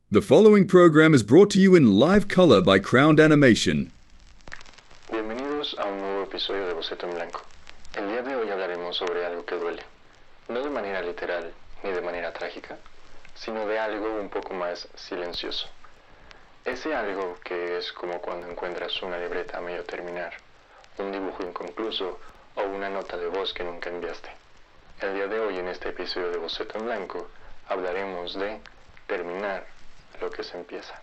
The following program is brought to you in live color by Crowned Animation. Bienvenidos a un nuevo episodio de Boceto en Blanco. El día de hoy hablaremos sobre algo que duele. No de manera literal ni de manera trágica, sino de algo un poco más silencioso. Ese algo que es como cuando encuentras una libreta a medio terminar, un dibujo inconcluso o una nota de voz que nunca enviaste. El día de hoy en este episodio de Boceto en Blanco hablaremos de terminar lo que se empieza.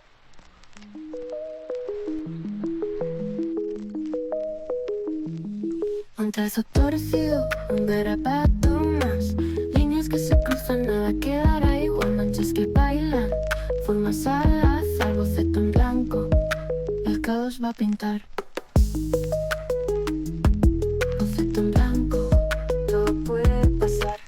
Un trazo torcido, un garabato más, líneas que se cruzan, nada quedará igual, manchas que bailan, formas al azar, boceto en blanco, el caos va a pintar. Boceto en blanco, todo puede pasar.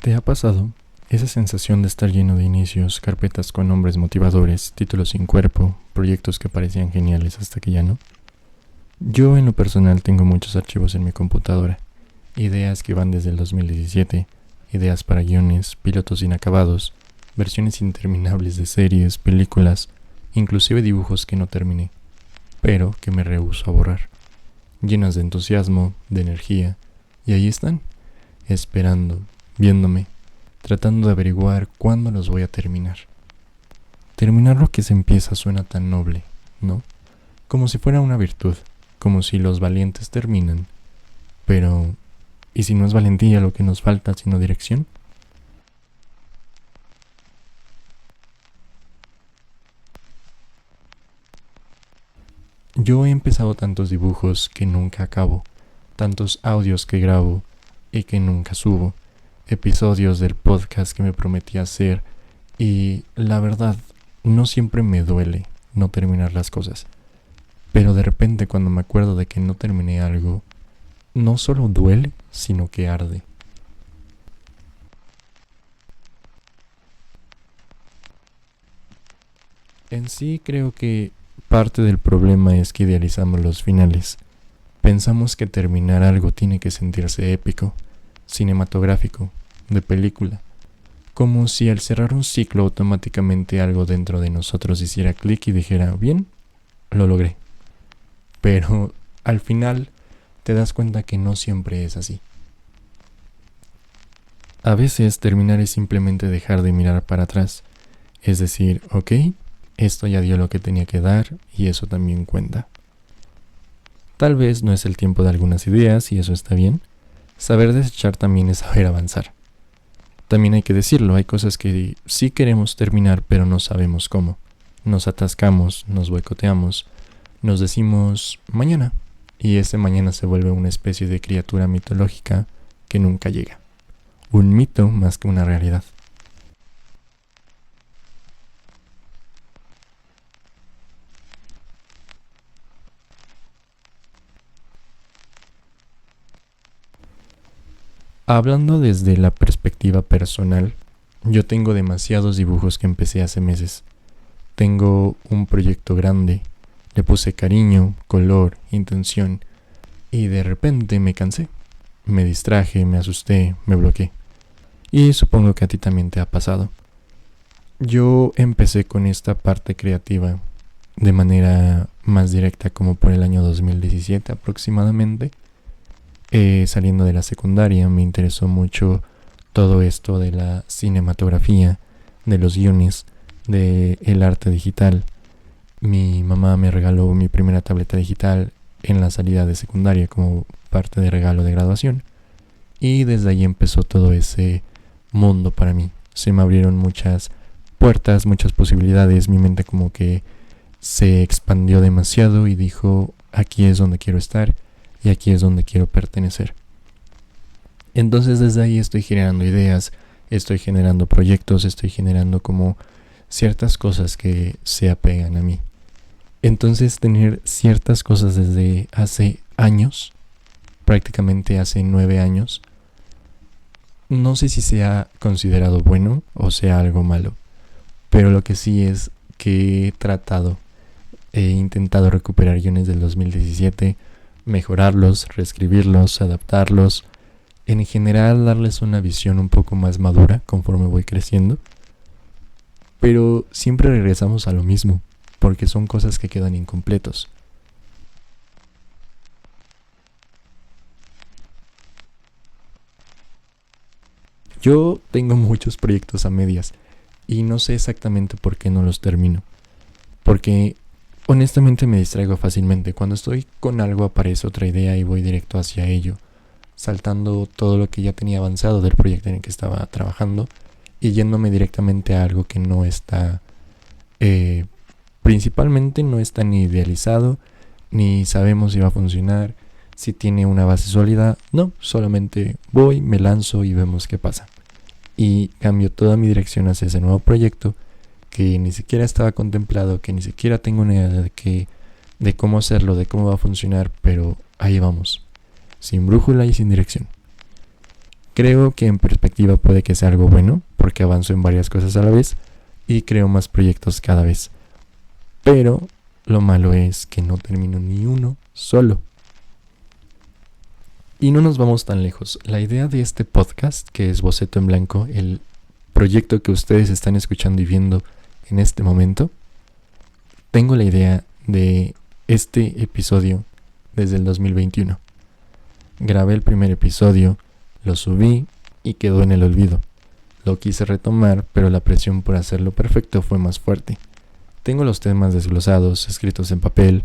¿Te ha pasado esa sensación de estar lleno de inicios, carpetas con nombres motivadores, títulos sin cuerpo, proyectos que parecían geniales hasta que ya no? Yo en lo personal tengo muchos archivos en mi computadora, ideas que van desde el 2017, ideas para guiones, pilotos inacabados, versiones interminables de series, películas, inclusive dibujos que no terminé, pero que me rehúso a borrar, llenas de entusiasmo, de energía, y ahí están, esperando, viéndome, tratando de averiguar cuándo los voy a terminar. Terminar lo que se empieza suena tan noble, ¿no? Como si fuera una virtud, como si los valientes terminan. Pero, ¿y si no es valentía lo que nos falta, sino dirección? Yo he empezado tantos dibujos que nunca acabo, tantos audios que grabo y que nunca subo, episodios del podcast que me prometí hacer, y la verdad, no siempre me duele no terminar las cosas, pero de repente cuando me acuerdo de que no terminé algo, no solo duele, sino que arde. En sí creo que parte del problema es que idealizamos los finales. Pensamos que terminar algo tiene que sentirse épico, cinematográfico, de película, como si al cerrar un ciclo automáticamente algo dentro de nosotros hiciera clic y dijera, bien, lo logré. Pero al final te das cuenta que no siempre es así. A veces terminar es simplemente dejar de mirar para atrás, es decir, ok, esto ya dio lo que tenía que dar y eso también cuenta. Tal vez no es el tiempo de algunas ideas y eso está bien. Saber desechar también es saber avanzar. También hay que decirlo, hay cosas que sí queremos terminar pero no sabemos cómo. Nos atascamos, nos boicoteamos, nos decimos mañana y ese mañana se vuelve una especie de criatura mitológica que nunca llega. Un mito más que una realidad. Hablando desde la perspectiva personal, yo tengo demasiados dibujos que empecé hace meses. Tengo un proyecto grande, le puse cariño, color, intención, y de repente me cansé. Me distraje, me asusté, me bloqueé. Y supongo que a ti también te ha pasado. Yo empecé con esta parte creativa de manera más directa como por el año 2017 aproximadamente. Saliendo de la secundaria me interesó mucho todo esto de la cinematografía, de los guiones, del arte digital. Mi mamá me regaló mi primera tableta digital en la salida de secundaria como parte de regalo de graduación. Y desde ahí empezó todo ese mundo para mí. Se me abrieron muchas puertas, muchas posibilidades. Mi mente como que se expandió demasiado y dijo, aquí es donde quiero estar. Y aquí es donde quiero pertenecer. Entonces desde ahí estoy generando ideas, estoy generando proyectos, estoy generando como ciertas cosas que se apegan a mí. Entonces tener ciertas cosas desde hace años, prácticamente hace 9 años, no sé si sea considerado bueno o sea algo malo, pero lo que sí es que he intentado recuperar guiones del 2017, mejorarlos, reescribirlos, adaptarlos, en general darles una visión un poco más madura conforme voy creciendo, pero siempre regresamos a lo mismo, porque son cosas que quedan incompletos. Yo tengo muchos proyectos a medias y no sé exactamente por qué no los termino. Porque honestamente me distraigo fácilmente. Cuando estoy con algo aparece otra idea y voy directo hacia ello, saltando todo lo que ya tenía avanzado del proyecto en el que estaba trabajando y yéndome directamente a algo que no está, principalmente no está ni idealizado, ni sabemos si va a funcionar, si tiene una base sólida. No, solamente voy, me lanzo y vemos qué pasa. Y cambio toda mi dirección hacia ese nuevo proyecto que ni siquiera estaba contemplado, que ni siquiera tengo una idea de cómo hacerlo, de cómo va a funcionar, pero ahí vamos, sin brújula y sin dirección. Creo que en perspectiva puede que sea algo bueno, porque avanzo en varias cosas a la vez y creo más proyectos cada vez. Pero lo malo es que no termino ni uno solo. Y no nos vamos tan lejos. La idea de este podcast, que es Boceto en Blanco, el proyecto que ustedes están escuchando y viendo en este momento, tengo la idea de este episodio desde el 2021. Grabé el primer episodio, lo subí y quedó en el olvido. Lo quise retomar, pero la presión por hacerlo perfecto fue más fuerte. Tengo los temas desglosados, escritos en papel,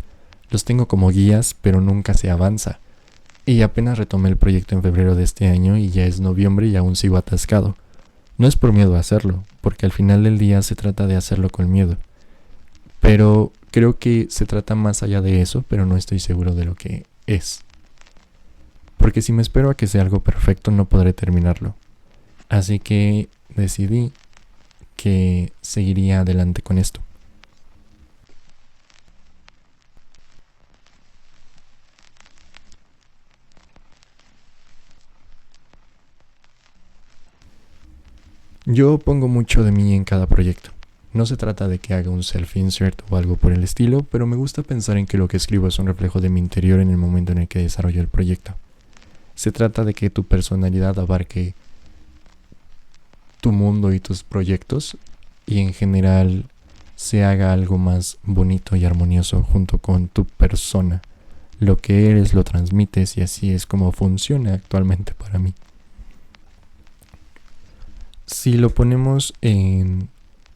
los tengo como guías, pero nunca se avanza. Y apenas retomé el proyecto en febrero de este año y ya es noviembre y aún sigo atascado. No es por miedo a hacerlo, porque al final del día se trata de hacerlo con miedo. Pero creo que se trata más allá de eso, pero no estoy seguro de lo que es. Porque si me espero a que sea algo perfecto no podré terminarlo. Así que decidí que seguiría adelante con esto. Yo pongo mucho de mí en cada proyecto. No se trata de que haga un self-insert o algo por el estilo, pero me gusta pensar en que lo que escribo es un reflejo de mi interior en el momento en el que desarrollo el proyecto. Se trata de que tu personalidad abarque tu mundo y tus proyectos y en general se haga algo más bonito y armonioso junto con tu persona. Lo que eres lo transmites y así es como funciona actualmente para mí. Si lo ponemos en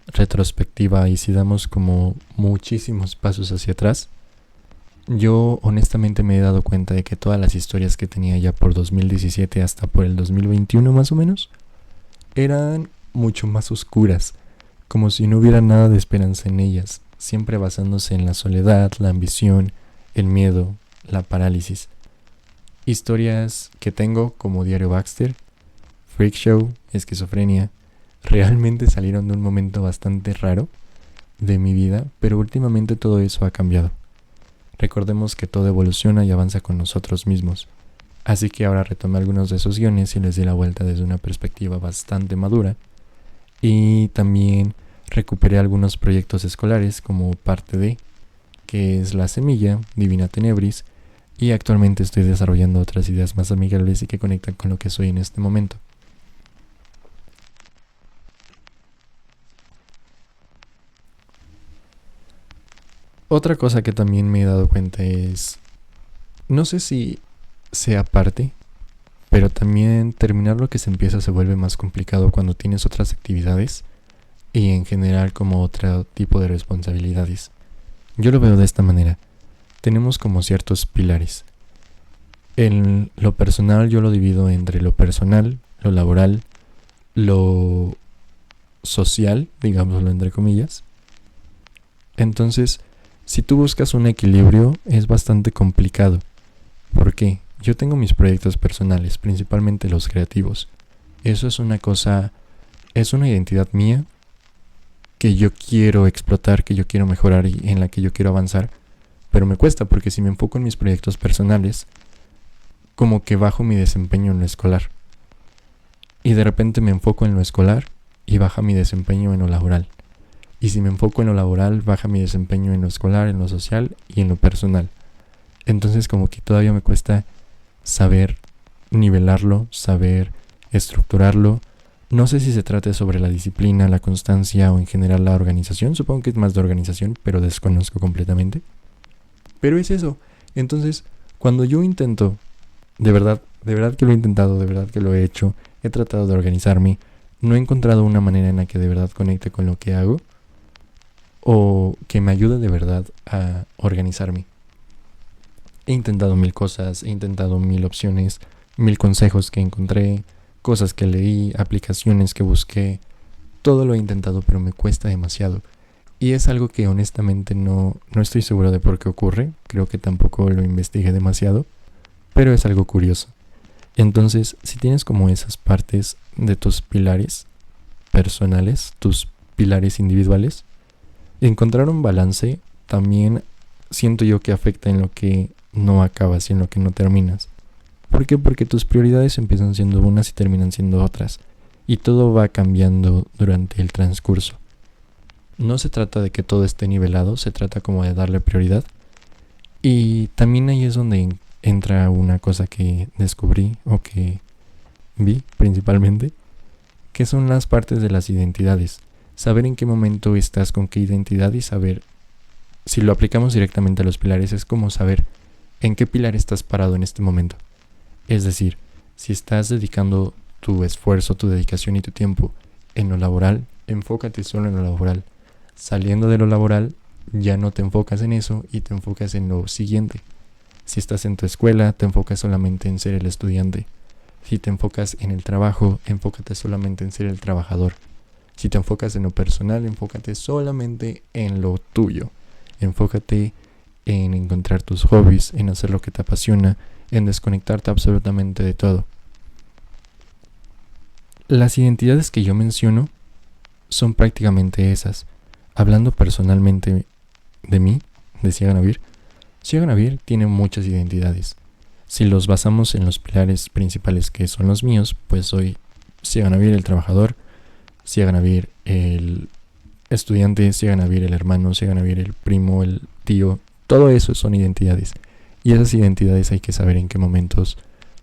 retrospectiva y si damos como muchísimos pasos hacia atrás, yo honestamente me he dado cuenta de que todas las historias que tenía ya por 2017 hasta por el 2021 más o menos, eran mucho más oscuras, como si no hubiera nada de esperanza en ellas, siempre basándose en la soledad, la ambición, el miedo, la parálisis. Historias que tengo como Diario Baxter, Freak Show, Esquizofrenia, realmente salieron de un momento bastante raro de mi vida, pero últimamente todo eso ha cambiado. Recordemos que todo evoluciona y avanza con nosotros mismos, así que ahora retomé algunos de esos guiones y les di la vuelta desde una perspectiva bastante madura, y también recuperé algunos proyectos escolares como parte de, que es La Semilla, Divina Tenebris, y actualmente estoy desarrollando otras ideas más amigables y que conectan con lo que soy en este momento. Otra cosa que también me he dado cuenta es, no sé si sea parte, pero también terminar lo que se empieza se vuelve más complicado cuando tienes otras actividades y en general como otro tipo de responsabilidades. Yo lo veo de esta manera. Tenemos como ciertos pilares. En lo personal yo lo divido entre lo personal, lo laboral, lo social, digámoslo entre comillas. Entonces, si tú buscas un equilibrio, es bastante complicado. ¿Por qué? Yo tengo mis proyectos personales, principalmente los creativos. Eso es una cosa, es una identidad mía que yo quiero explotar, que yo quiero mejorar y en la que yo quiero avanzar, pero me cuesta porque si me enfoco en mis proyectos personales, como que bajo mi desempeño en lo escolar. Y de repente me enfoco en lo escolar y baja mi desempeño en lo laboral. Y si me enfoco en lo laboral, baja mi desempeño en lo escolar, en lo social y en lo personal. Entonces como que todavía me cuesta saber nivelarlo, saber estructurarlo. No sé si se trata sobre la disciplina, la constancia o en general la organización. Supongo que es más de organización, pero desconozco completamente. Pero es eso. Entonces, cuando yo intento, de verdad que lo he intentado, de verdad que lo he hecho, he tratado de organizarme, no he encontrado una manera en la que de verdad conecte con lo que hago o que me ayude de verdad a organizarme. He intentado 1000 cosas, he intentado 1000 opciones, 1000 consejos que encontré, cosas que leí, aplicaciones que busqué. Todo lo he intentado, pero me cuesta demasiado. Y es algo que honestamente no estoy seguro de por qué ocurre. Creo que tampoco lo investigué demasiado, pero es algo curioso. Entonces, si tienes como esas partes de tus pilares personales, tus pilares individuales, encontrar un balance también siento yo que afecta en lo que no acabas y en lo que no terminas. ¿Por qué? Porque tus prioridades empiezan siendo unas y terminan siendo otras. Y todo va cambiando durante el transcurso. No se trata de que todo esté nivelado, se trata como de darle prioridad. Y también ahí es donde entra una cosa que descubrí o que vi principalmente, que son las partes de las identidades. Saber en qué momento estás con qué identidad y saber, si lo aplicamos directamente a los pilares, es como saber en qué pilar estás parado en este momento. Es decir, si estás dedicando tu esfuerzo, tu dedicación y tu tiempo en lo laboral, enfócate solo en lo laboral. Saliendo de lo laboral, ya no te enfocas en eso y te enfocas en lo siguiente. Si estás en tu escuela, te enfocas solamente en ser el estudiante. Si te enfocas en el trabajo, enfócate solamente en ser el trabajador. Si te enfocas en lo personal, enfócate solamente en lo tuyo. Enfócate en encontrar tus hobbies, en hacer lo que te apasiona, en desconectarte absolutamente de todo. Las identidades que yo menciono son prácticamente esas. Hablando personalmente de mí, de Siga Navir, Siga Navir tiene muchas identidades. Si los basamos en los pilares principales que son los míos, pues soy Siga Navir el trabajador, Siga Navir el estudiante, Siga Navir el hermano, Siga Navir el primo, el tío. Todo eso son identidades. Y esas identidades hay que saber en qué momentos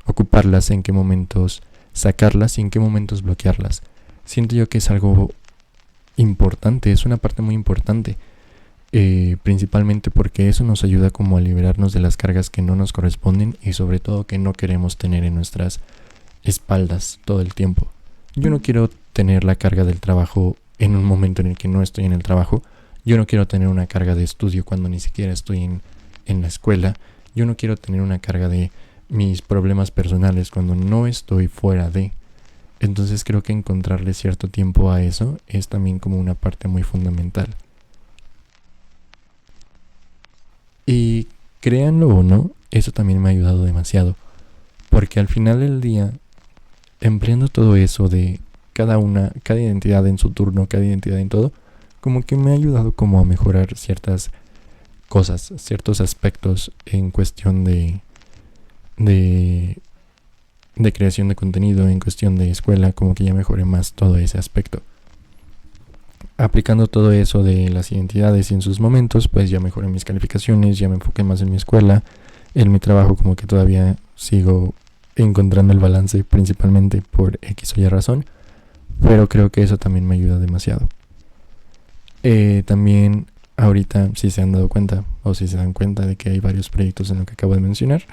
ocuparlas, en qué momentos sacarlas y en qué momentos bloquearlas. Siento yo que es algo importante, es una parte muy importante, principalmente porque eso nos ayuda como a liberarnos de las cargas que no nos corresponden y sobre todo que no queremos tener en nuestras espaldas todo el tiempo. Yo no quiero tener la carga del trabajo en un momento en el que no estoy en el trabajo. Yo no quiero tener una carga de estudio cuando ni siquiera estoy en la escuela. Yo no quiero tener una carga de mis problemas personales cuando no estoy fuera de. Entonces creo que encontrarle cierto tiempo a eso es también como una parte muy fundamental. Y créanlo o no, eso también me ha ayudado demasiado. Porque al final del día, empleando todo eso de cada identidad en su turno, cada identidad en todo, como que me ha ayudado como a mejorar ciertas cosas, ciertos aspectos en cuestión de creación de contenido, en cuestión de escuela, como que ya mejoré más todo ese aspecto. Aplicando todo eso de las identidades y en sus momentos, pues ya mejoré mis calificaciones, ya me enfoqué más en mi escuela, en mi trabajo como que todavía sigo encontrando el balance principalmente por X o Y razón, pero creo que eso también me ayuda demasiado. También ahorita, si se han dado cuenta o si se dan cuenta de que hay varios proyectos en lo que acabo de mencionar,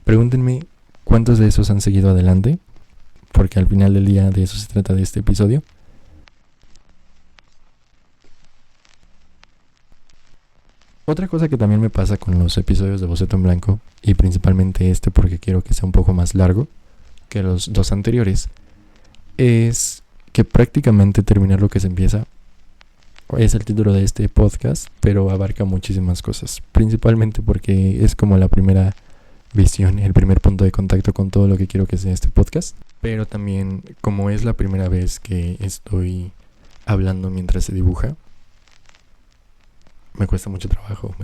pregúntenme cuántos de esos han seguido adelante, porque al final del día de eso se trata de este episodio. Otra cosa que también me pasa con los episodios de Boceto en Blanco, y principalmente este porque quiero que sea un poco más largo que los dos anteriores, es que prácticamente terminar lo que se empieza es el título de este podcast, pero abarca muchísimas cosas, principalmente porque es como la primera visión, el primer punto de contacto con todo lo que quiero que sea este podcast, pero también como es la primera vez que estoy hablando mientras se dibuja. Me cuesta mucho trabajo.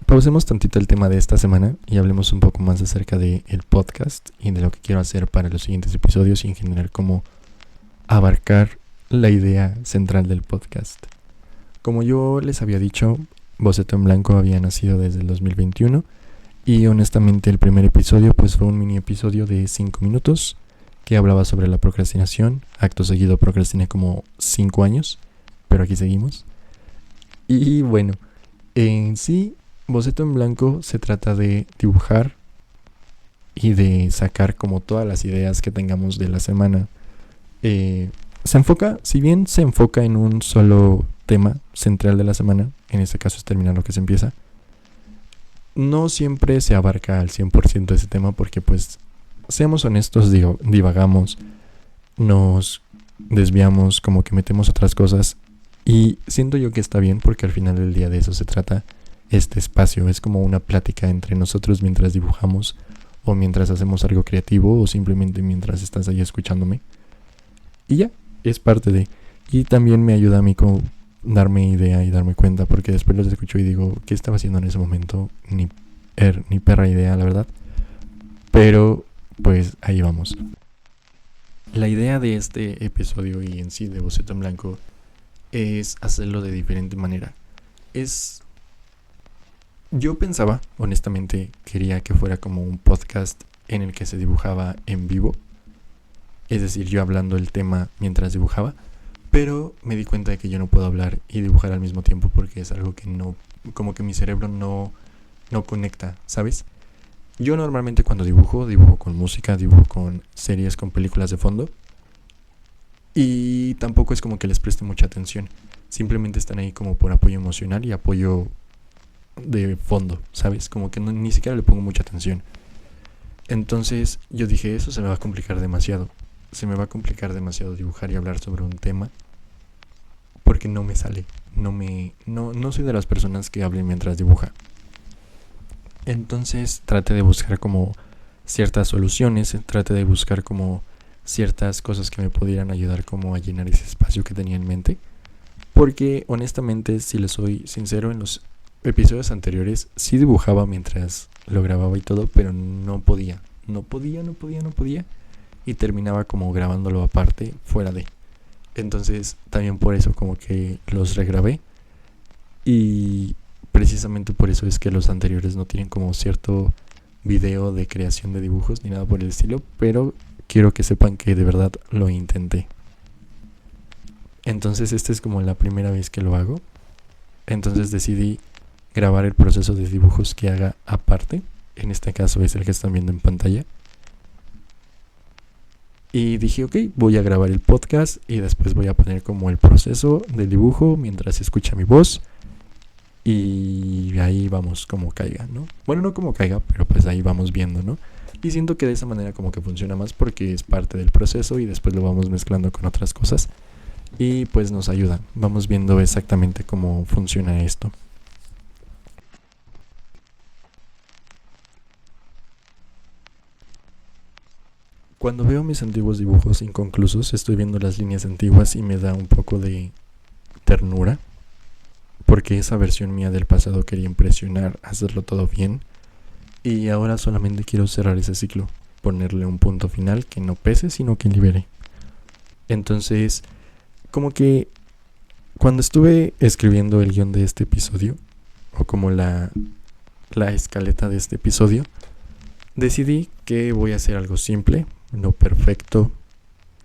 Pausemos tantito el tema de esta semana y hablemos un poco más acerca del podcast y de lo que quiero hacer para los siguientes episodios y en general cómo abarcar la idea central del podcast. Como yo les había dicho, Boceto en Blanco había nacido desde el 2021 y honestamente el primer episodio pues fue un mini episodio de 5 minutos que hablaba sobre la procrastinación. Acto seguido procrastiné como 5 años, pero aquí seguimos. Y bueno, en sí, Boceto en Blanco se trata de dibujar y de sacar como todas las ideas que tengamos de la semana. Si bien se enfoca en un solo tema central de la semana, en este caso es terminar lo que se empieza, no siempre se abarca al 100% ese tema porque pues, seamos honestos, divagamos, nos desviamos, como que metemos otras cosas y siento yo que está bien porque al final del día de eso se trata este espacio. Es como una plática entre nosotros mientras dibujamos o mientras hacemos algo creativo o simplemente mientras estás ahí escuchándome. Y ya, es parte de... Y también me ayuda a mí como darme idea y darme cuenta porque después los escucho y digo, ¿qué estaba haciendo en ese momento? Ni perra idea, la verdad. Pero pues ahí vamos. La idea de este episodio y en sí de Boceto en Blanco es hacerlo de diferente manera. Yo pensaba, honestamente, quería que fuera como un podcast en el que se dibujaba en vivo. Es decir, yo hablando el tema mientras dibujaba. Pero me di cuenta de que yo no puedo hablar y dibujar al mismo tiempo porque es algo que no... Como que mi cerebro no conecta, ¿sabes? Yo normalmente cuando dibujo con música, dibujo con series, con películas de fondo. Y tampoco es como que les preste mucha atención. Simplemente están ahí como por apoyo emocional y apoyo de fondo, ¿sabes? Como que ni siquiera le pongo mucha atención. Entonces yo dije, eso se me va a complicar demasiado. Se me va a complicar demasiado dibujar y hablar sobre un tema porque no me sale. No soy de las personas que hablen mientras dibuja. Entonces traté de buscar como ciertas soluciones, traté de buscar como ciertas cosas que me pudieran ayudar como a llenar ese espacio que tenía en mente. Porque honestamente, si les soy sincero, en los episodios anteriores sí dibujaba mientras lo grababa y todo, pero no podía. Y terminaba como grabándolo aparte, fuera de. Entonces también por eso como que los regrabé. Y precisamente por eso es que los anteriores no tienen como cierto video de creación de dibujos ni nada por el estilo. Pero quiero que sepan que de verdad lo intenté. Entonces esta es como la primera vez que lo hago. Entonces decidí grabar el proceso de dibujos que haga aparte. En este caso es el que están viendo en pantalla. Y dije, ok, voy a grabar el podcast y después voy a poner como el proceso del dibujo mientras se escucha mi voz. Y ahí vamos como caiga, ¿no? Bueno, no como caiga, pero pues ahí vamos viendo, ¿no? Y siento que de esa manera como que funciona más porque es parte del proceso y después lo vamos mezclando con otras cosas. Y pues nos ayuda. Vamos viendo exactamente cómo funciona esto. Cuando veo mis antiguos dibujos inconclusos, estoy viendo las líneas antiguas y me da un poco de ternura, porque esa versión mía del pasado quería impresionar, hacerlo todo bien, y ahora solamente quiero cerrar ese ciclo, ponerle un punto final que no pese, sino que libere. Entonces, como que cuando estuve escribiendo el guión de este episodio, o como la escaleta de este episodio, decidí que voy a hacer algo simple, no perfecto,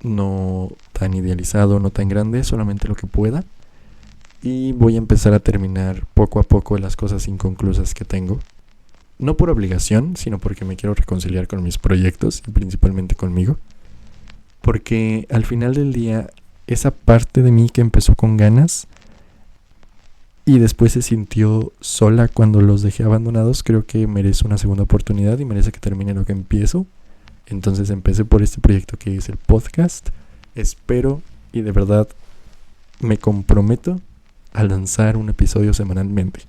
no tan idealizado, no tan grande, solamente lo que pueda. Y voy a empezar a terminar poco a poco las cosas inconclusas que tengo. No por obligación, sino porque me quiero reconciliar con mis proyectos y principalmente conmigo. Porque al final del día, esa parte de mí que empezó con ganas y después se sintió sola cuando los dejé abandonados, creo que merece una segunda oportunidad y merece que termine lo que empiezo. Entonces empecé por este proyecto que es el podcast. Espero y de verdad me comprometo a lanzar un episodio semanalmente.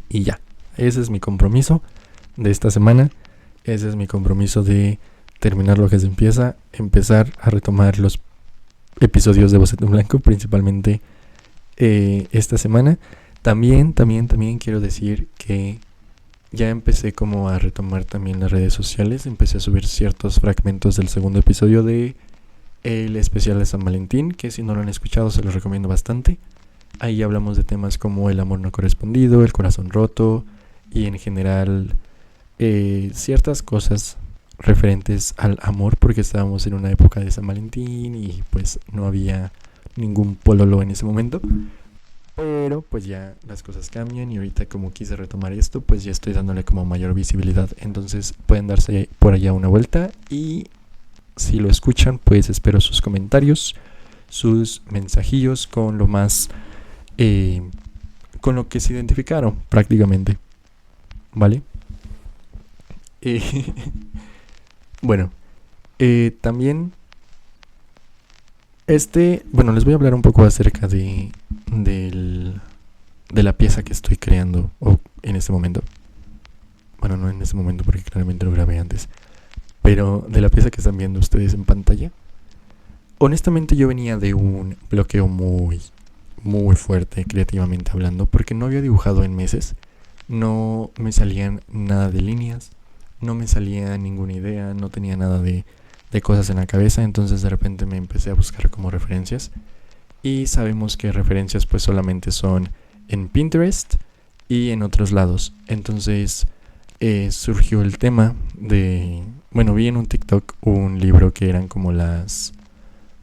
Y ya, ese es mi compromiso de esta semana. Ese es mi compromiso de terminar lo que se empieza, empezar a retomar los episodios de Boceto en Blanco, principalmente esta semana. También quiero decir que ya empecé como a retomar también las redes sociales. Empecé a subir ciertos fragmentos del segundo episodio de el especial de San Valentín, que si no lo han escuchado se los recomiendo bastante. Ahí hablamos de temas como el amor no correspondido, el corazón roto y en general ciertas cosas referentes al amor, porque estábamos en una época de San Valentín y pues no había ningún pololo en ese momento. Pero pues ya las cosas cambian y ahorita como quise retomar esto, pues ya estoy dándole como mayor visibilidad. Entonces pueden darse por allá una vuelta y si lo escuchan, pues espero sus comentarios, sus mensajillos con lo más, con lo que se identificaron prácticamente, ¿vale? Bueno, también les voy a hablar un poco acerca de la pieza que estoy creando en este momento. Bueno, no en este momento porque claramente lo grabé antes, pero de la pieza que están viendo ustedes en pantalla. Honestamente yo venía de un bloqueo muy, muy fuerte creativamente hablando, porque no había dibujado en meses. No me salían nada de líneas, no me salía ninguna idea, no tenía nada de cosas en la cabeza. Entonces de repente me empecé a buscar como referencias. Y sabemos que referencias pues solamente son en Pinterest y en otros lados. Entonces surgió el tema de... Bueno, vi en un TikTok un libro que eran como las...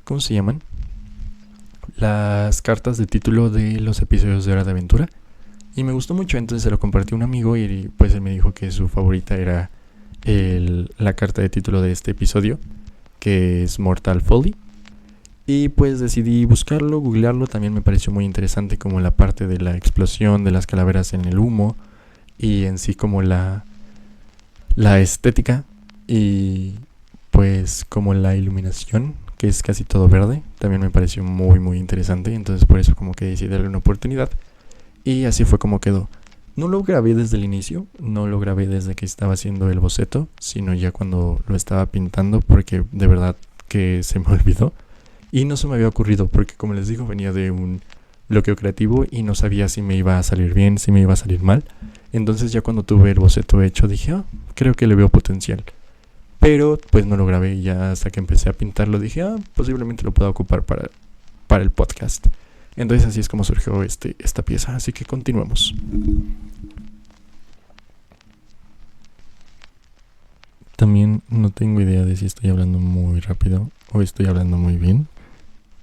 ¿Cómo se llaman? Las cartas de título de los episodios de Hora de Aventura. Y me gustó mucho, entonces se lo compartí a un amigo y pues él me dijo que su favorita era la carta de título de este episodio, que es Mortal Folly. Y pues decidí buscarlo, googlearlo. También me pareció muy interesante como la parte de la explosión de las calaveras en el humo y en sí como la estética y pues como la iluminación, que es casi todo verde. También me pareció muy muy interesante, entonces por eso como que decidí darle una oportunidad y así fue como quedó. No lo grabé desde el inicio, no lo grabé desde que estaba haciendo el boceto, sino ya cuando lo estaba pintando, porque de verdad que se me olvidó. Y no se me había ocurrido porque, como les digo, venía de un bloqueo creativo y no sabía si me iba a salir bien, si me iba a salir mal. Entonces ya cuando tuve el boceto hecho dije, creo que le veo potencial. Pero pues no lo grabé y ya hasta que empecé a pintarlo dije, posiblemente lo pueda ocupar para el podcast. Entonces así es como surgió esta pieza, así que continuemos. También no tengo idea de si estoy hablando muy rápido o estoy hablando muy bien.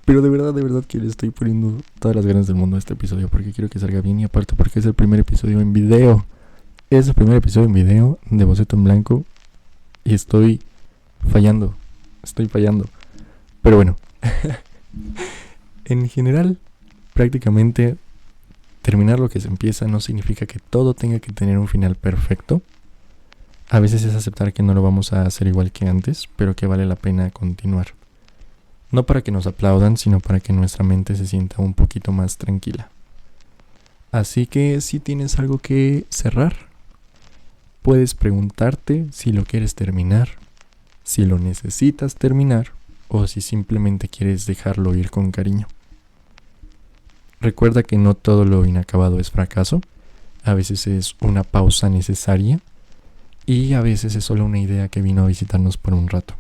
Pero de verdad que le estoy poniendo todas las ganas del mundo a este episodio porque quiero que salga bien y aparte porque es el primer episodio en video. Es el primer episodio en video de Boceto en Blanco y estoy fallando. Pero bueno, en general, prácticamente terminar lo que se empieza no significa que todo tenga que tener un final perfecto. A veces es aceptar que no lo vamos a hacer igual que antes, pero que vale la pena continuar. No para que nos aplaudan, sino para que nuestra mente se sienta un poquito más tranquila. Así que si tienes algo que cerrar, puedes preguntarte si lo quieres terminar, si lo necesitas terminar o si simplemente quieres dejarlo ir con cariño. Recuerda que no todo lo inacabado es fracaso, a veces es una pausa necesaria y a veces es solo una idea que vino a visitarnos por un rato.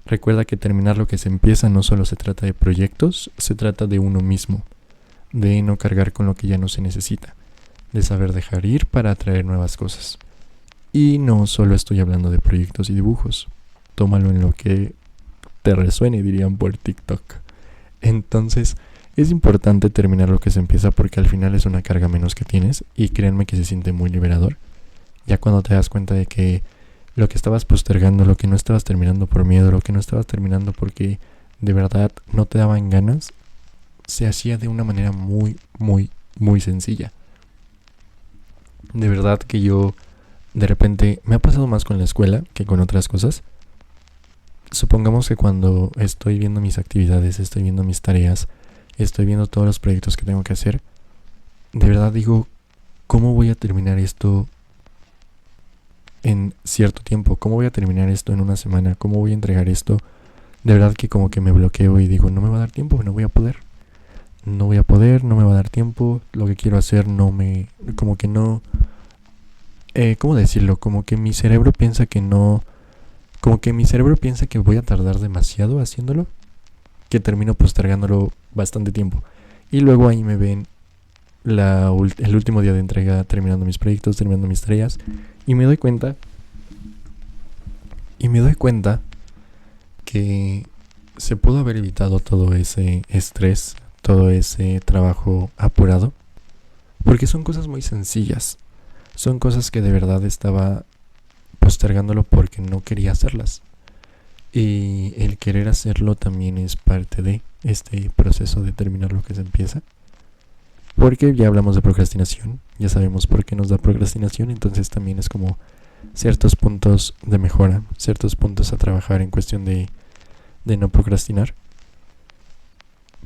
Recuerda que terminar lo que se empieza no solo se trata de proyectos, se trata de uno mismo, de no cargar con lo que ya no se necesita, de saber dejar ir para atraer nuevas cosas. Y no solo estoy hablando de proyectos y dibujos, tómalo en lo que te resuene, dirían por TikTok. Entonces, es importante terminar lo que se empieza porque al final es una carga menos que tienes y créanme que se siente muy liberador. Ya cuando te das cuenta de que lo que estabas postergando, lo que no estabas terminando por miedo, lo que no estabas terminando porque de verdad no te daban ganas, se hacía de una manera muy, muy, muy sencilla. De verdad que yo de repente me ha pasado más con la escuela que con otras cosas. Supongamos que cuando estoy viendo mis actividades, estoy viendo mis tareas, estoy viendo todos los proyectos que tengo que hacer, de verdad digo, ¿cómo voy a terminar esto en cierto tiempo? ¿Cómo voy a terminar esto en una semana? ¿Cómo voy a entregar esto? De verdad que como que me bloqueo y digo, no me va a dar tiempo, no voy a poder. No voy a poder, no me va a dar tiempo. Lo que quiero hacer como que no... ¿cómo decirlo? Como que mi cerebro piensa que no... Como que mi cerebro piensa que voy a tardar demasiado haciéndolo, que termino postergándolo bastante tiempo. Y luego ahí me ven el último día de entrega, terminando mis proyectos, terminando mis tareas, y me doy cuenta que se pudo haber evitado todo ese estrés, todo ese trabajo apurado, porque son cosas muy sencillas, son cosas que de verdad estaba postergándolo porque no quería hacerlas. Y el querer hacerlo también es parte de este proceso de terminar lo que se empieza. Porque ya hablamos de procrastinación, ya sabemos por qué nos da procrastinación, entonces también es como ciertos puntos de mejora, ciertos puntos a trabajar en cuestión de no procrastinar.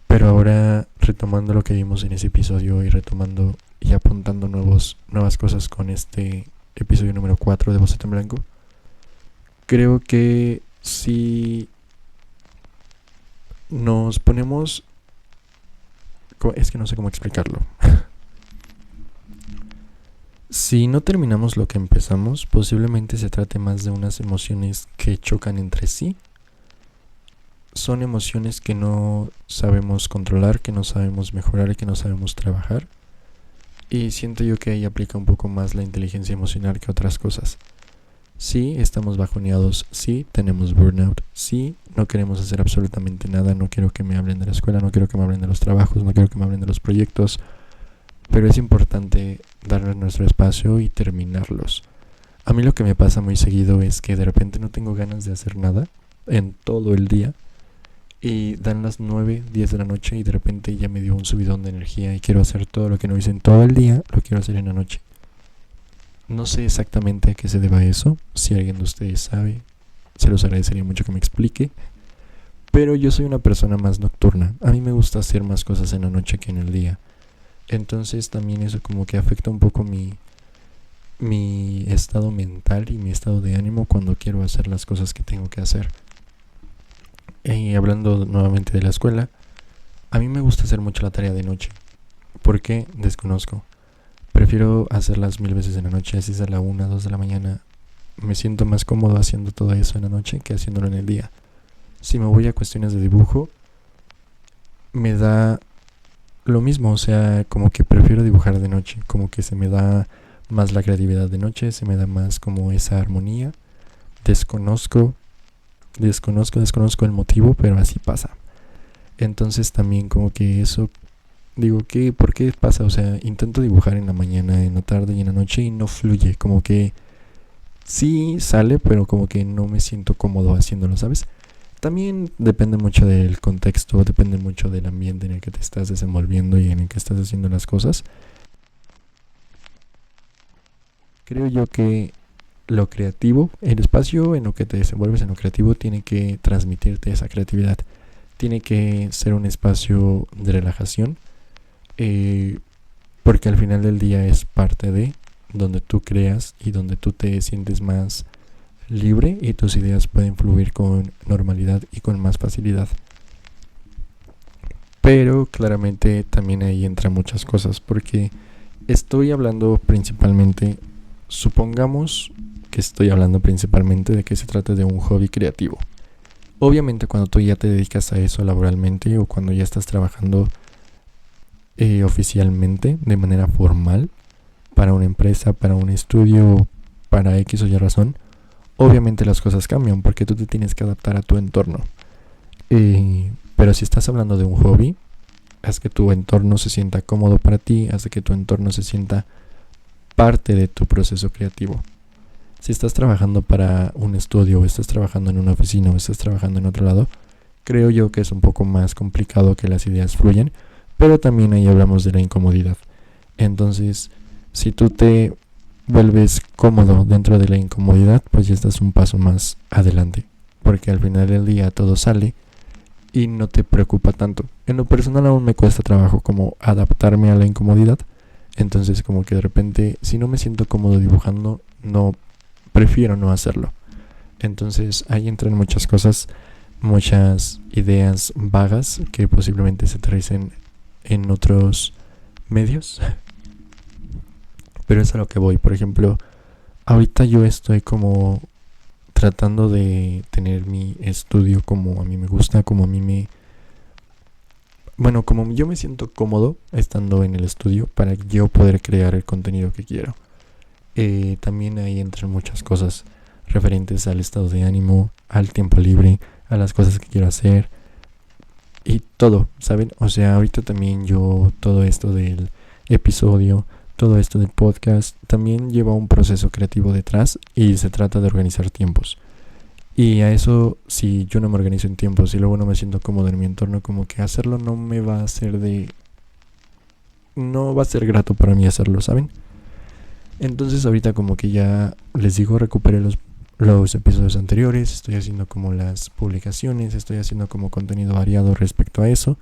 Pero ahora, retomando lo que vimos en ese episodio y retomando y apuntando nuevas cosas con este episodio número 4 de Boceto en Blanco, creo que si nos ponemos... Es que no sé cómo explicarlo. Si no terminamos lo que empezamos, posiblemente se trate más de unas emociones que chocan entre sí. Son emociones que no sabemos controlar, que no sabemos mejorar, que no sabemos trabajar. Y siento yo que ahí aplica un poco más la inteligencia emocional que otras cosas. Sí, estamos bajoneados, sí, tenemos burnout, sí, no queremos hacer absolutamente nada, no quiero que me hablen de la escuela, no quiero que me hablen de los trabajos, no quiero que me hablen de los proyectos, pero es importante darles nuestro espacio y terminarlos. A mí lo que me pasa muy seguido es que de repente no tengo ganas de hacer nada en todo el día y dan las 9, 10 de la noche y de repente ya me dio un subidón de energía y quiero hacer todo lo que no hice en todo el día, lo quiero hacer en la noche. No sé exactamente a qué se deba eso. Si alguien de ustedes sabe, se los agradecería mucho que me explique. Pero yo soy una persona más nocturna. A mí me gusta hacer más cosas en la noche que en el día. Entonces también eso como que afecta un poco mi estado mental y mi estado de ánimo cuando quiero hacer las cosas que tengo que hacer. Y hablando nuevamente de la escuela, a mí me gusta hacer mucho la tarea de noche. ¿Por qué? Desconozco. Prefiero hacerlas 1000 veces en la noche, así es a la 1, 2 de la mañana. Me siento más cómodo haciendo todo eso en la noche que haciéndolo en el día. Si me voy a cuestiones de dibujo, me da lo mismo, o sea, como que prefiero dibujar de noche, como que se me da más la creatividad de noche, se me da más como esa armonía. Desconozco el motivo, pero así pasa. Entonces también como que eso... Digo, ¿por qué pasa? O sea, intento dibujar en la mañana, en la tarde y en la noche y no fluye. Como que sí sale, pero como que no me siento cómodo haciéndolo, ¿sabes? También depende mucho del contexto, depende mucho del ambiente en el que te estás desenvolviendo y en el que estás haciendo las cosas. Creo yo que lo creativo, el espacio en lo que te desenvuelves en lo creativo tiene que transmitirte esa creatividad. Tiene que ser un espacio de relajación. Porque al final del día es parte de donde tú creas y donde tú te sientes más libre y tus ideas pueden fluir con normalidad y con más facilidad. Pero claramente también ahí entran muchas cosas, porque estoy hablando principalmente, supongamos que estoy hablando principalmente de que se trata de un hobby creativo. Obviamente cuando tú ya te dedicas a eso laboralmente o cuando ya estás trabajando oficialmente, de manera formal, para una empresa, para un estudio, para X o Y razón, obviamente las cosas cambian porque tú te tienes que adaptar a tu entorno. Pero si estás hablando de un hobby, haz que tu entorno se sienta cómodo para ti, haz que tu entorno se sienta parte de tu proceso creativo. Si estás trabajando para un estudio, o estás trabajando en una oficina, o estás trabajando en otro lado, creo yo que es un poco más complicado que las ideas fluyan. Pero también ahí hablamos de la incomodidad. Entonces, si tú te vuelves cómodo dentro de la incomodidad, pues ya estás un paso más adelante. Porque al final del día todo sale y no te preocupa tanto. En lo personal aún me cuesta trabajo como adaptarme a la incomodidad. Entonces como que de repente, si no me siento cómodo dibujando, prefiero no hacerlo. Entonces ahí entran muchas cosas, muchas ideas vagas que posiblemente se aterricen en otros medios. Pero es a lo que voy. Por ejemplo, ahorita yo estoy como tratando de tener mi estudio como a mí me gusta, como yo me siento cómodo estando en el estudio para yo poder crear el contenido que quiero. También ahí entran muchas cosas referentes al estado de ánimo, al tiempo libre, a las cosas que quiero hacer y todo, ¿saben? O sea, ahorita también todo esto del episodio, todo esto del podcast, también lleva un proceso creativo detrás y se trata de organizar tiempos. Y a eso, si yo no me organizo en tiempos y luego no me siento cómodo en mi entorno, como que hacerlo no va a ser grato para mí hacerlo, ¿saben? Entonces ahorita como que ya les digo, recuperé los episodios anteriores, estoy haciendo como las publicaciones, estoy haciendo como contenido variado respecto a eso.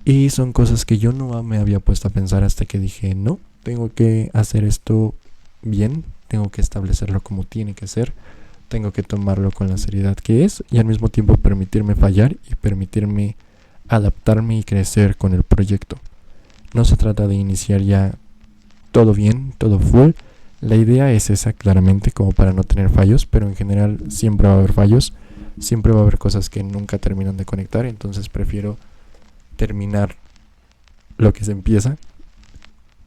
Y son cosas que yo no me había puesto a pensar hasta que dije, no, tengo que hacer esto bien, tengo que establecerlo como tiene que ser, tengo que tomarlo con la seriedad que es y al mismo tiempo permitirme fallar y permitirme adaptarme y crecer con el proyecto. No se trata de iniciar ya todo bien, todo full. La idea es esa claramente, como para no tener fallos, pero en general siempre va a haber fallos, siempre va a haber cosas que nunca terminan de conectar, entonces prefiero terminar lo que se empieza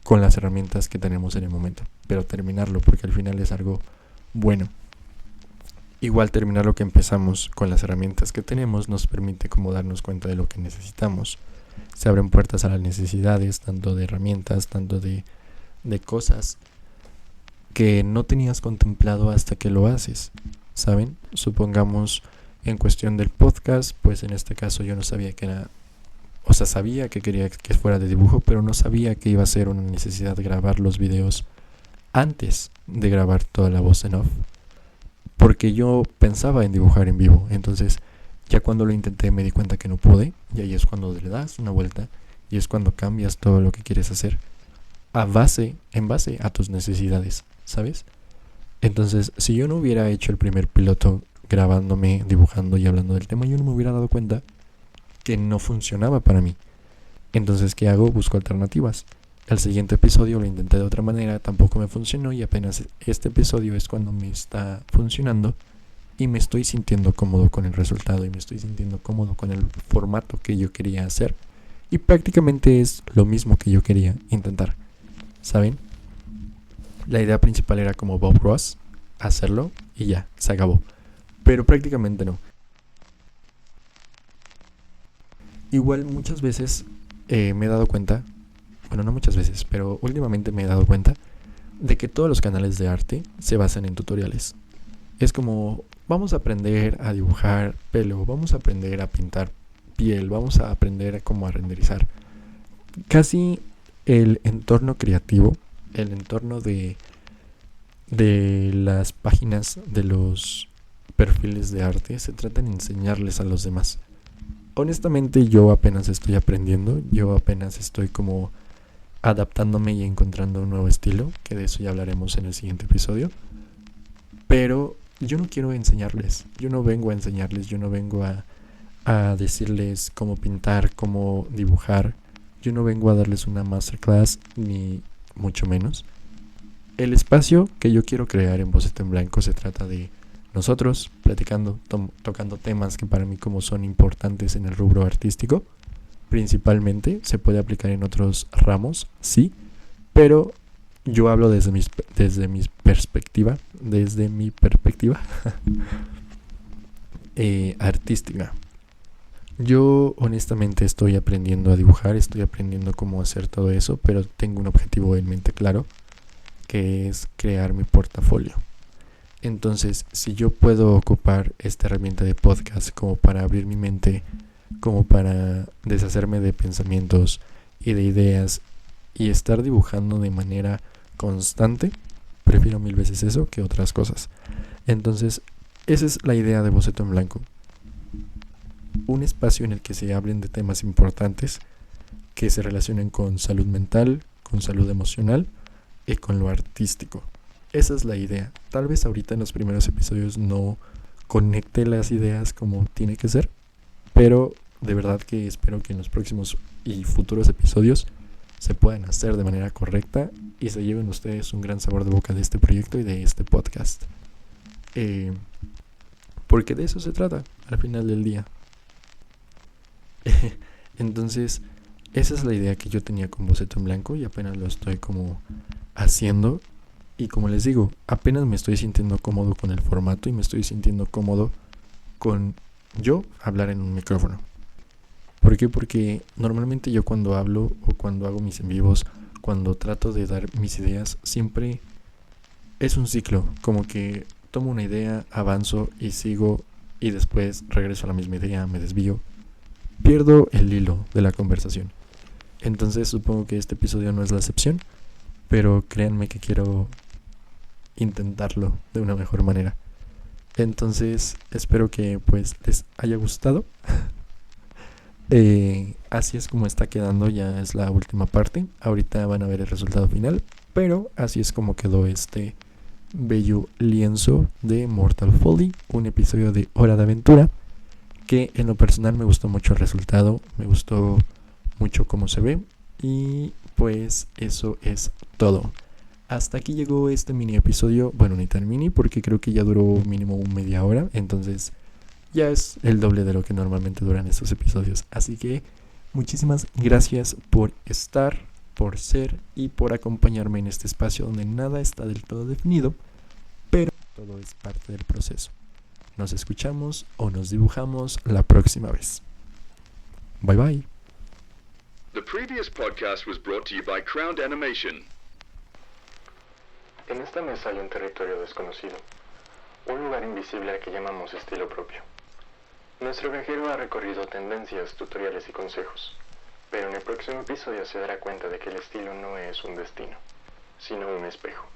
con las herramientas que tenemos en el momento, pero terminarlo porque al final es algo bueno. Igual terminar lo que empezamos con las herramientas que tenemos nos permite como darnos cuenta de lo que necesitamos. Se abren puertas a las necesidades, tanto de herramientas, tanto de cosas que no tenías contemplado hasta que lo haces, ¿saben? Supongamos en cuestión del podcast, pues en este caso yo no sabía que era, o sea, sabía que quería que fuera de dibujo, pero no sabía que iba a ser una necesidad grabar los videos antes de grabar toda la voz en off, porque yo pensaba en dibujar en vivo. Entonces ya cuando lo intenté me di cuenta que no pude, y ahí es cuando le das una vuelta y es cuando cambias todo lo que quieres hacer en base a tus necesidades, ¿sabes? Entonces, si yo no hubiera hecho el primer piloto grabándome, dibujando y hablando del tema, yo no me hubiera dado cuenta que no funcionaba para mí. Entonces, ¿qué hago? Busco alternativas. El siguiente episodio lo intenté de otra manera, tampoco me funcionó y apenas este episodio es cuando me está funcionando y me estoy sintiendo cómodo con el resultado y me estoy sintiendo cómodo con el formato que yo quería hacer. Y prácticamente es lo mismo que yo quería intentar, ¿saben? La idea principal era como Bob Ross, hacerlo y ya, se acabó. Pero prácticamente no. Igual muchas veces me he dado cuenta, bueno, no muchas veces, pero últimamente me he dado cuenta de que todos los canales de arte se basan en tutoriales. Es como, vamos a aprender a dibujar pelo, vamos a aprender a pintar piel, vamos a aprender cómo a renderizar. Casi el entorno creativo, el entorno de las páginas de los perfiles de arte se trata de enseñarles a los demás. Honestamente yo apenas estoy aprendiendo, yo apenas estoy como adaptándome y encontrando un nuevo estilo, que de eso ya hablaremos en el siguiente episodio. Pero yo no quiero enseñarles, yo no vengo a enseñarles, yo no vengo a decirles cómo pintar, cómo dibujar. Yo no vengo a darles una masterclass, ni mucho menos. El espacio que yo quiero crear en Boceto en Blanco se trata de nosotros platicando, tocando temas que para mí como son importantes en el rubro artístico. Principalmente se puede aplicar en otros ramos, sí, pero yo hablo desde mi perspectiva artística. Yo honestamente estoy aprendiendo a dibujar, estoy aprendiendo cómo hacer todo eso, pero tengo un objetivo en mente claro, que es crear mi portafolio. Entonces, si yo puedo ocupar esta herramienta de podcast como para abrir mi mente, como para deshacerme de pensamientos y de ideas y estar dibujando de manera constante, prefiero 1000 veces eso que otras cosas. Entonces, esa es la idea de Boceto en Blanco. Un espacio en el que se hablen de temas importantes que se relacionen con salud mental, con salud emocional y con lo artístico. Esa es la idea. Tal vez ahorita en los primeros episodios no conecte las ideas como tiene que ser, pero de verdad que espero que en los próximos y futuros episodios se puedan hacer de manera correcta y se lleven ustedes un gran sabor de boca de este proyecto y de este podcast. Porque de eso se trata al final del día. Entonces, esa es la idea que yo tenía con Boceto en Blanco y apenas lo estoy como haciendo. Y como les digo, apenas me estoy sintiendo cómodo con el formato y me estoy sintiendo cómodo con yo hablar en un micrófono. ¿Por qué? Porque normalmente yo cuando hablo o cuando hago mis en vivos, cuando trato de dar mis ideas, siempre es un ciclo, como que tomo una idea, avanzo y sigo y después regreso a la misma idea, me desvío, pierdo el hilo de la conversación. Entonces supongo que este episodio no es la excepción, pero créanme que quiero intentarlo de una mejor manera. Entonces espero que pues les haya gustado. Así es como está quedando, ya es la última parte. Ahorita van a ver el resultado final, pero así es como quedó este bello lienzo de Mortal Folly, un episodio de Hora de Aventura que en lo personal me gustó mucho el resultado, me gustó mucho cómo se ve y pues eso es todo. Hasta aquí llegó este mini episodio, bueno, ni tan mini porque creo que ya duró mínimo media hora, entonces ya es el doble de lo que normalmente duran estos episodios. Así que muchísimas gracias por estar, por ser y por acompañarme en este espacio donde nada está del todo definido, pero todo es parte del proceso. Nos escuchamos o nos dibujamos la próxima vez. Bye bye. The previous podcast was brought to you by Crowned Animation. En esta mesa hay un territorio desconocido, un lugar invisible al que llamamos estilo propio. Nuestro viajero ha recorrido tendencias, tutoriales y consejos, pero en el próximo episodio se dará cuenta de que el estilo no es un destino, sino un espejo.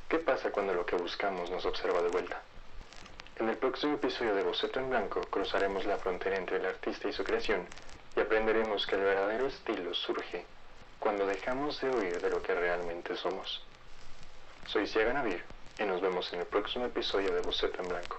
¿Qué pasa cuando lo que buscamos nos observa de vuelta? En el próximo episodio de Boceto en Blanco cruzaremos la frontera entre el artista y su creación y aprenderemos que el verdadero estilo surge cuando dejamos de huir de lo que realmente somos. Soy Siaga Navir y nos vemos en el próximo episodio de Boceto en Blanco.